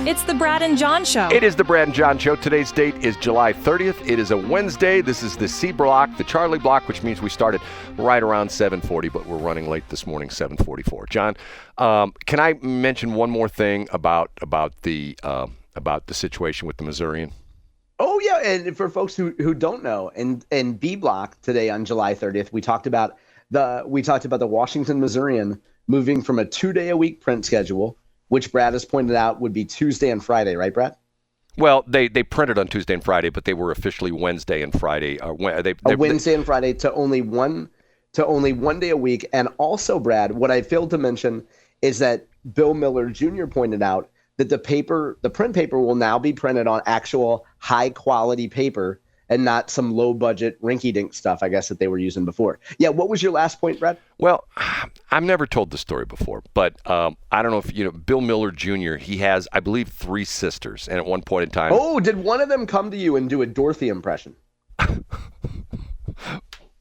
It's the Brad and John Show. It is the Brad and John Show. Today's date is July 30th. It is a Wednesday. This is the C block, the Charlie block, which means we started right around 7:40, but we're running late this morning, 7:44. John, can I mention one more thing about the situation with the Missourian? Oh yeah, and for folks who don't know, in B block today on July 30th, we talked about the Washington Missourian moving from a 2-day-a-week print schedule, which Brad has pointed out would be Tuesday and Friday, right, Brad? Well, they printed on Tuesday and Friday, but they were officially Wednesday and Friday. Wednesday and Friday to only one day a week. And also, Brad, what I failed to mention is that Bill Miller Jr. pointed out that the print paper will now be printed on actual high quality paper and not some low budget rinky-dink stuff, I guess, that they were using before. Yeah, what was your last point, Brad? Well, I've never told the story before, but I don't know if you know Bill Miller Jr. He has, I believe, 3 sisters, and at one point in time. Oh, did one of them come to you and do a Dorothy impression?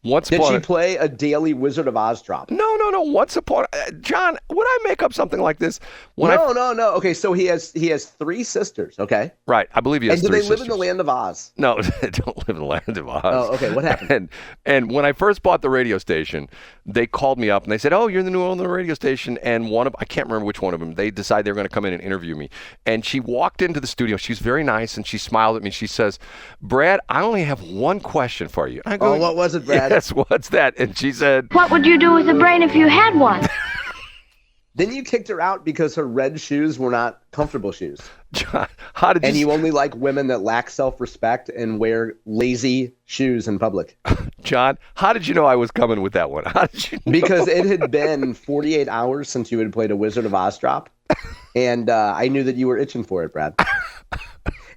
Did she play a daily Wizard of Oz drop? No. Once upon John, would I make up something like this? No. Okay, so he has 3 sisters. Okay, right. I believe he has 3 sisters. And do they live in the land of Oz? No, they don't live in the land of Oz. Oh, okay. What happened? And when I first bought the radio station, they called me up and they said, "Oh, you're the new owner of the radio station." And I can't remember which one of them. They decided they were going to come in and interview me. And she walked into the studio. She's very nice, and she smiled at me. She says, "Brad, I only have one question for you." And I go, "Oh, what was it, Brad?" Yes, what's that? And she said, "What would you do with a brain if you had one?" Then you kicked her out because her red shoes were not comfortable shoes. John, you only like women that lack self-respect and wear lazy shoes in public. John, how did you know I was coming with that one? How did you know? Because it had been 48 hours since you had played a Wizard of Oz drop, and I knew that you were itching for it, Brad.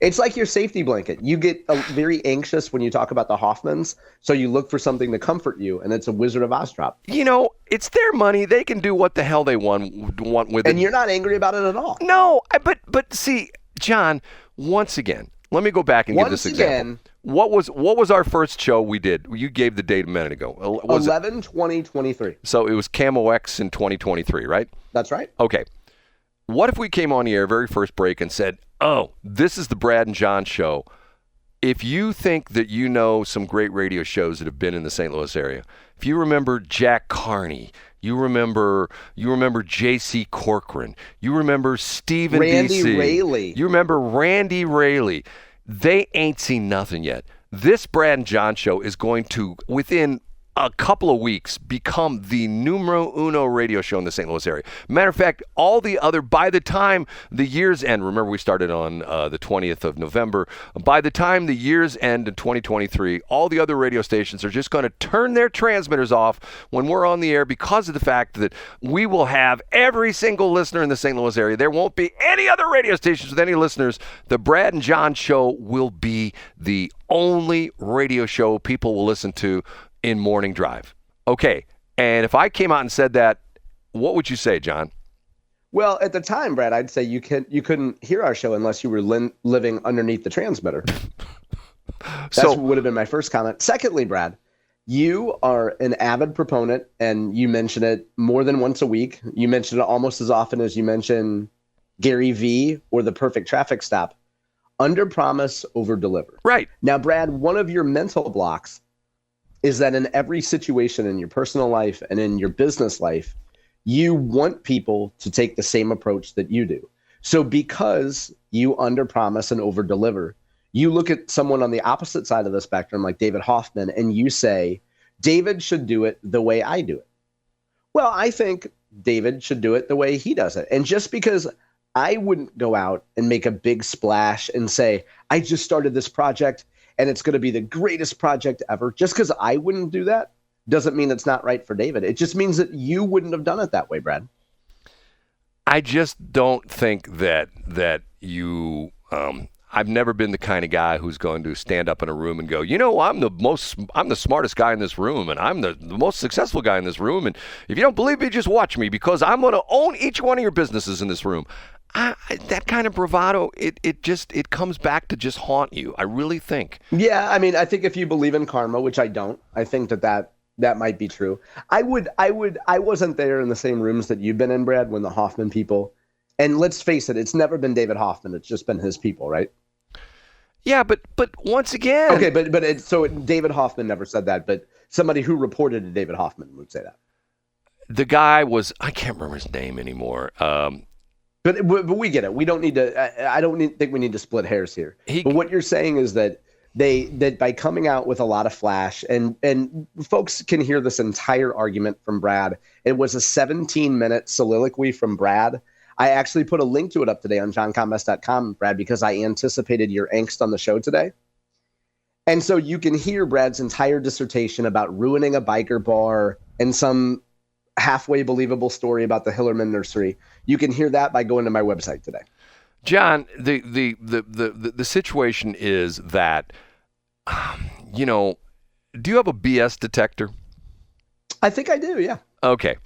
It's like your safety blanket. You get very anxious when you talk about the Hoffmanns, so you look for something to comfort you, and it's a Wizard of Oz drop. You know, it's their money. They can do what the hell they want with it. And you're not angry about it at all. No, but see, John, once again, let me go back and give this example. What was our first show we did? You gave the date a minute ago. 11/20/23. So it was Camo X in 2023, right? That's right. Okay. What if we came on the air very first break and said, "Oh, this is the Brad and John Show. If you think that you know some great radio shows that have been in the St. Louis area, if you remember Jack Carney, you remember J.C. Corcoran, you remember Stephen Randy Raley. You remember Randy Raley. They ain't seen nothing yet. This Brad and John Show is going to, within a couple of weeks, become the numero uno radio show in the St. Louis area. Matter of fact, by the time the years end, remember we started on the 20th of November, by the time the years end in 2023, all the other radio stations are just going to turn their transmitters off when we're on the air because of the fact that we will have every single listener in the St. Louis area. There won't be any other radio stations with any listeners. The Brad and John Show will be the only radio show people will listen to in morning drive. Okay, and if I came out and said that, what would you say, John? Well, at the time, Brad, I'd say you couldn't hear our show unless you were living underneath the transmitter. That would have been my first comment. Secondly, Brad, you are an avid proponent, and you mention it more than once a week. You mention it almost as often as you mention Gary V or the perfect traffic stop. Under promise, over deliver. Right. Now, Brad, one of your mental blocks is that in every situation in your personal life and in your business life, you want people to take the same approach that you do. So because you underpromise and overdeliver, you look at someone on the opposite side of the spectrum, like David Hoffman, and you say, David should do it the way I do it. Well, I think David should do it the way he does it. And just because I wouldn't go out and make a big splash and say, I just started this project and it's going to be the greatest project ever. Just because I wouldn't do that doesn't mean it's not right for David. It just means that you wouldn't have done it that way, Brad. I just don't think that you I've never been the kind of guy who's going to stand up in a room and go, you know, I'm the smartest guy in this room, and I'm the most successful guy in this room, and if you don't believe me, just watch me, because I'm going to own each one of your businesses in this room. That kind of bravado, it comes back to just haunt you. I really think. Yeah, I mean, I think if you believe in karma, which I don't, I think that might be true. I wasn't there in the same rooms that you've been in, Brad, when the Hoffman people And let's face it, it's never been David Hoffman. It's just been his people, right? Yeah, but once again. Okay, so David Hoffman never said that, but somebody who reported to David Hoffman would say that. The guy was, I can't remember his name anymore. But we get it. We don't need to. I don't think we need to split hairs here. But what you're saying is that that by coming out with a lot of flash, and folks can hear this entire argument from Brad. It was a 17-minute soliloquy from Brad. I actually put a link to it up today on johncombest.com, Brad, because I anticipated your angst on the show today. And so you can hear Brad's entire dissertation about ruining a biker bar and some halfway believable story about the Hillerman Nursery. You can hear that by going to my website today. John, the situation is that, do you have a BS detector? I think I do, yeah. Okay.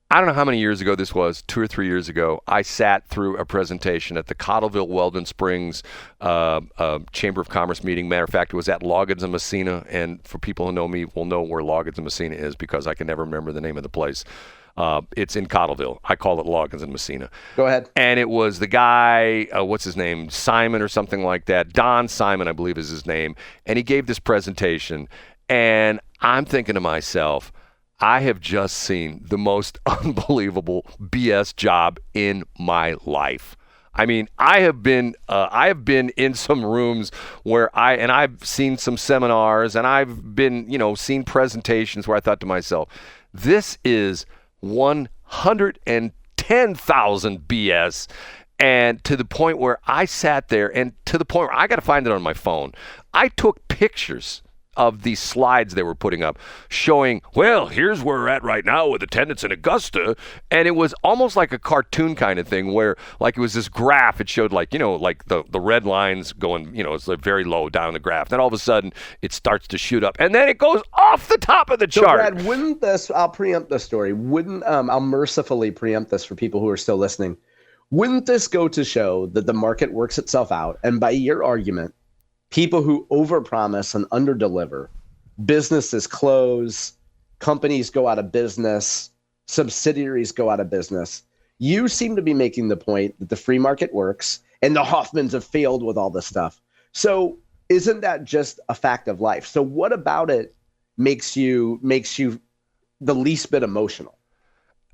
I don't know how many years ago this was, 2 or 3 years ago. I sat through a presentation at the Cottleville Weldon Springs Chamber of Commerce meeting. Matter of fact, it was at Loggins and Messina. And for people who know me, will know where Loggins and Messina is because I can never remember the name of the place. It's in Cottleville. I call it Loggins and Messina. Go ahead. And it was the guy, what's his name, Simon or something like that. Don Simon, I believe is his name. And he gave this presentation. And I'm thinking to myself, I have just seen the most unbelievable BS job in my life. I mean, I have been in some rooms where I've seen some seminars and I've been, seen presentations where I thought to myself, this is 110,000 BS. And to the point where I sat there and to the point where I got to find it on my phone. I took pictures of these slides they were putting up showing, well, here's where we're at right now with attendance in Augusta. And it was almost like a cartoon kind of thing where like it was this graph. It showed like, like the red lines going, it's like very low down the graph. Then all of a sudden it starts to shoot up and then it goes off the top of the chart. So Brad, wouldn't this, I'll preempt the story. I'll mercifully preempt this for people who are still listening. Wouldn't this go to show that the market works itself out? And by your argument, people who overpromise and underdeliver, businesses close, companies go out of business, subsidiaries go out of business. You seem to be making the point that the free market works and the Hoffmanns have failed with all this stuff. So isn't that just a fact of life? So what about it makes you the least bit emotional?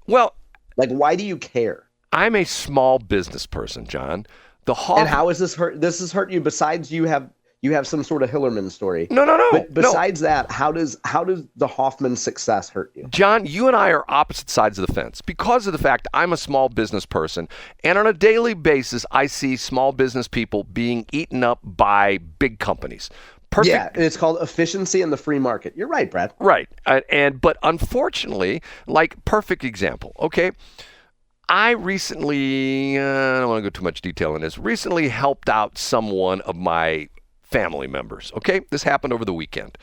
Well, like, why do you care? I'm a small business person, John. And how is this hurt? This has hurt you besides you have some sort of Hillerman story. No. But besides that, how does the Hoffman success hurt you? John, you and I are opposite sides of the fence because of the fact I'm a small business person. And on a daily basis, I see small business people being eaten up by big companies. Perfect. Yeah, it's called efficiency in the free market. You're right, Brad. Right. But unfortunately, like perfect example, okay? I recently, I don't want to go too much detail in this, recently helped out someone of my family members, okay? This happened over the weekend.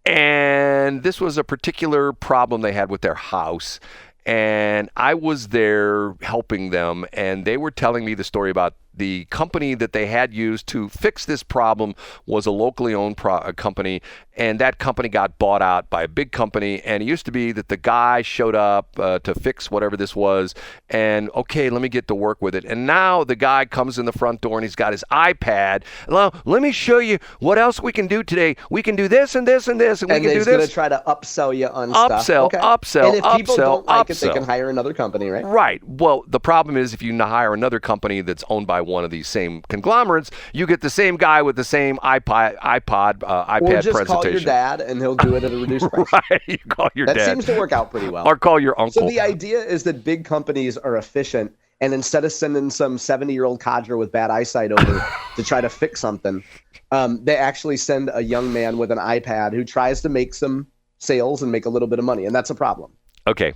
And this was a particular problem they had with their house. And I was there helping them, and they were telling me the story about the company that they had used to fix this problem was a locally owned company, and that company got bought out by a big company. And it used to be that the guy showed up to fix whatever this was, and okay, let me get to work with it. And now the guy comes in the front door and he's got his iPad. Well, let me show you what else we can do today. We can do this and this and this, and we can do this. And he's going to try to upsell you on stuff. Upsell. And if people don't like it, they can hire another company, right? Right. Well, the problem is if you hire another company that's owned by one of these same conglomerates, you get the same guy with the same iPad or just presentation. Call your dad and he'll do it at a reduced price. Right. You call your dad. That seems to work out pretty well. Or call your uncle. So the idea is that big companies are efficient, and instead of sending some 70-year-old codger with bad eyesight over to try to fix something, they actually send a young man with an iPad who tries to make some sales and make a little bit of money, and that's a problem. Okay.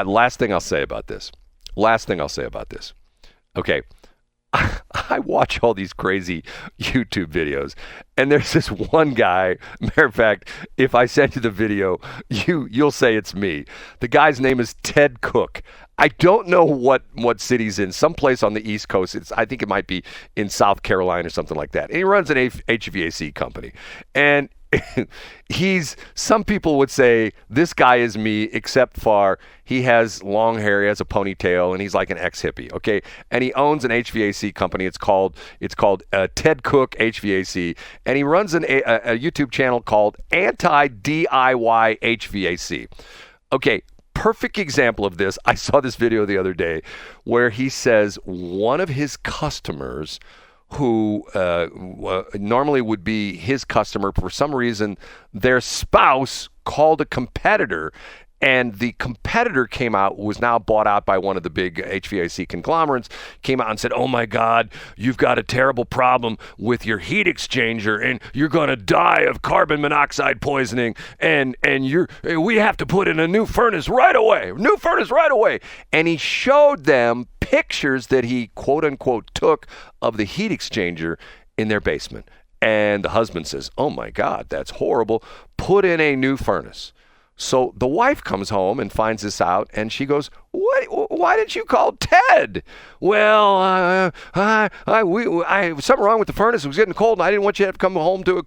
Last thing I'll say about this. Okay. I watch all these crazy YouTube videos, and there's this one guy. Matter of fact, if I send you the video, you'll say it's me. The guy's name is Ted Cook. I don't know what city's in. Someplace on the East Coast. I think it might be in South Carolina or something like that. And he runs an HVAC company, and some people would say this guy is me, except for he has long hair, he has a ponytail, and he's like an ex-hippie, okay? And he owns an HVAC company. It's called Ted Cook HVAC, and he runs a YouTube channel called Anti-DIY HVAC. Okay, perfect example of this. I saw this video the other day where he says one of his customers who normally would be his customer, for some reason, their spouse called a competitor, and the competitor was now bought out by one of the big HVAC conglomerates, came out and said, oh my God, you've got a terrible problem with your heat exchanger, and you're going to die of carbon monoxide poisoning, and we have to put in a new furnace right away. And he showed them pictures that he, quote unquote, took of the heat exchanger in their basement. And the husband says, oh my God, that's horrible. Put in a new furnace. So the wife comes home and finds this out, and she goes, why didn't you call Ted? Well, something wrong with the furnace. It was getting cold, and I didn't want you to have to come home to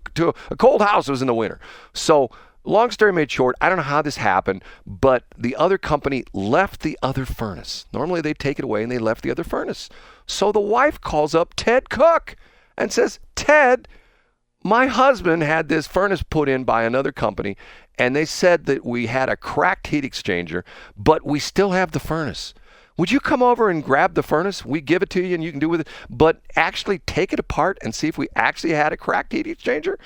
a cold house. It was in the winter. So long story made short, I don't know how this happened, but the other company left the other furnace. Normally they take it away, and they left the other furnace. So the wife calls up Ted Cook and says, Ted, my husband had this furnace put in by another company, and they said that we had a cracked heat exchanger, but we still have the furnace. Would you come over and grab the furnace? We give it to you and you can do with it, but actually take it apart and see if we actually had a cracked heat exchanger?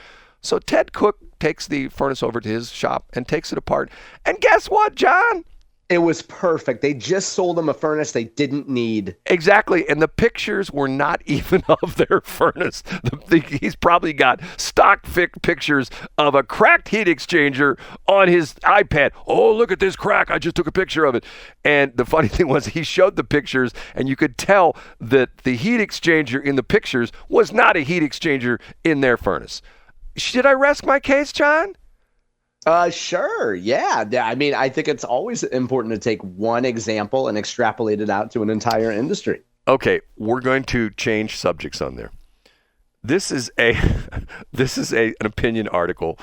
So Ted Cook takes the furnace over to his shop and takes it apart. And guess what, John? It was perfect. They just sold them a furnace they didn't need. Exactly. And the pictures were not even of their furnace. He's probably got stock pictures of a cracked heat exchanger on his iPad. Oh, look at this crack. I just took a picture of it. And the funny thing was he showed the pictures, and you could tell that the heat exchanger in the pictures was not a heat exchanger in their furnace. Should I rest my case, John? Sure. Yeah. I mean, I think it's always important to take one example and extrapolate it out to an entire industry. Okay, we're going to change subjects on there. This is an opinion article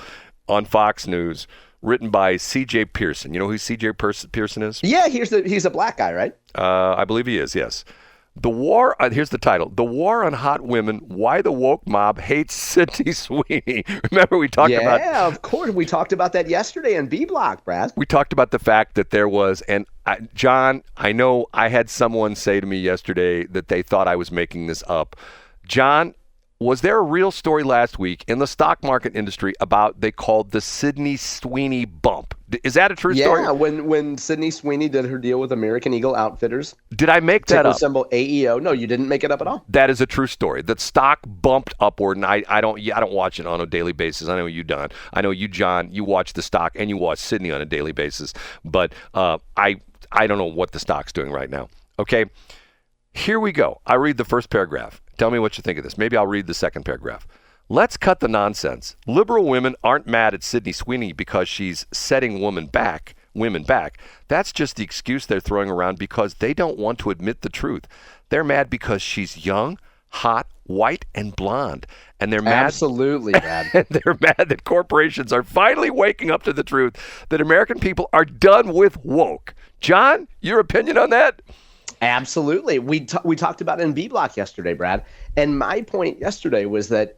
on Fox News written by C.J. Pearson. You know who C.J. Pearson is? Yeah, he's a black guy, right? I believe he is, yes. The war, here's the title, The War on Hot Women, Why the Woke Mob Hates Sydney Sweeney. Remember we talked about... Yeah, of course. We talked about that yesterday in B Block, Brad. We talked about the fact that there was, and John, I know I had someone say to me yesterday that they thought I was making this up. John, was there a real story last week in the stock market industry about they called the Sydney Sweeney bump? Is that a true story? Yeah, when Sydney Sweeney did her deal with American Eagle Outfitters. Did I make that up? Symbol AEO. No, you didn't make it up at all. That is a true story. The stock bumped upward, and I don't watch it on a daily basis. I know you, Don. I know you, John. You watch the stock, and you watch Sydney on a daily basis. But I don't know what the stock's doing right now. Okay, here we go. I read the first paragraph. Tell me what you think of this. Maybe I'll read the second paragraph. Let's cut the nonsense. Liberal women aren't mad at Sydney Sweeney because she's setting women back. That's just the excuse they're throwing around because they don't want to admit the truth. They're mad because she's young, hot, white, and blonde. And they're mad. Absolutely, Dad. And they're mad that corporations are finally waking up to the truth that American people are done with woke. John, your opinion on that? Absolutely. We talked about it in B Block yesterday, Brad. And my point yesterday was that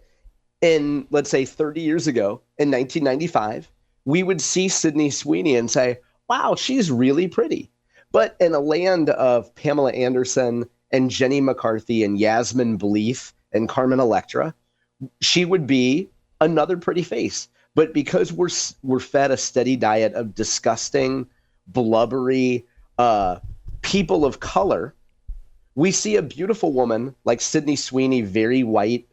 in, let's say, 30 years ago, in 1995, we would see Sydney Sweeney and say, wow, she's really pretty. But in a land of Pamela Anderson and Jenny McCarthy and Yasmin Bleeth and Carmen Electra, she would be another pretty face. But because we're fed a steady diet of disgusting, blubbery, people of color, we see a beautiful woman like Sydney Sweeney, very white,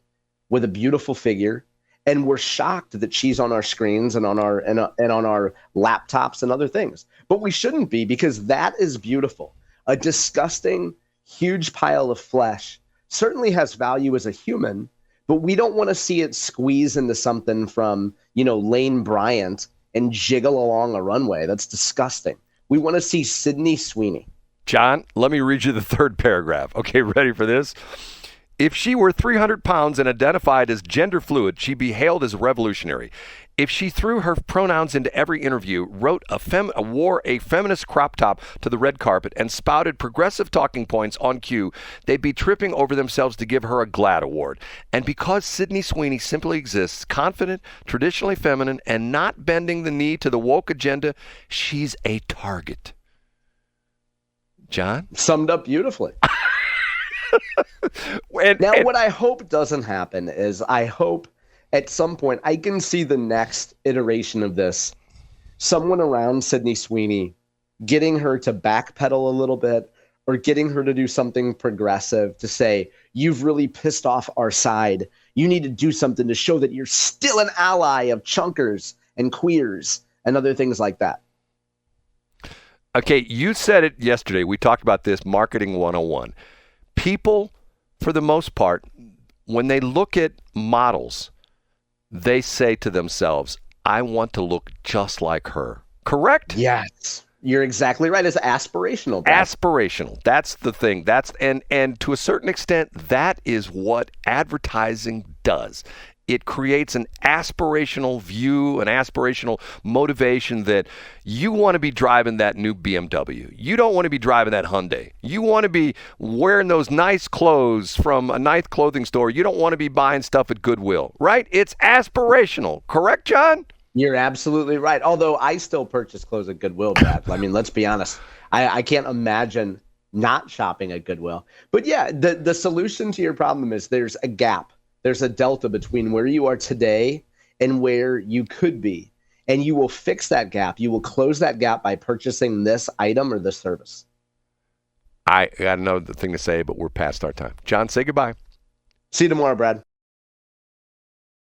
with a beautiful figure, and we're shocked that she's on our screens and on our laptops and other things. But we shouldn't be, because that is beautiful. A disgusting, huge pile of flesh certainly has value as a human, but we don't want to see it squeeze into something from, Lane Bryant and jiggle along a runway. That's disgusting. We want to see Sydney Sweeney. John, let me read you the third paragraph. Okay, ready for this? If she were 300 pounds and identified as gender fluid, she'd be hailed as revolutionary. If she threw her pronouns into every interview, wore a feminist crop top to the red carpet, and spouted progressive talking points on cue, they'd be tripping over themselves to give her a GLAAD award. And because Sydney Sweeney simply exists, confident, traditionally feminine, and not bending the knee to the woke agenda, she's a target. John? Summed up beautifully. What I hope doesn't happen is I hope at some point I can see the next iteration of this, someone around Sydney Sweeney getting her to backpedal a little bit or getting her to do something progressive to say, you've really pissed off our side. You need to do something to show that you're still an ally of chunkers and queers and other things like that. Okay, you said it yesterday. We talked about this, Marketing 101. People, for the most part, when they look at models, they say to themselves, I want to look just like her. Correct? Yes. You're exactly right. It's aspirational. Brad. Aspirational. That's the thing. And to a certain extent, that is what advertising does. It creates an aspirational view, an aspirational motivation that you want to be driving that new BMW. You don't want to be driving that Hyundai. You want to be wearing those nice clothes from a nice clothing store. You don't want to be buying stuff at Goodwill, right? It's aspirational. Correct, John? You're absolutely right. Although I still purchase clothes at Goodwill, Brad. I mean, let's be honest. I can't imagine not shopping at Goodwill. But yeah, the solution to your problem is there's a gap. There's a delta between where you are today and where you could be. And you will fix that gap. You will close that gap by purchasing this item or this service. I got another thing to say, but we're past our time. John, say goodbye. See you tomorrow, Brad.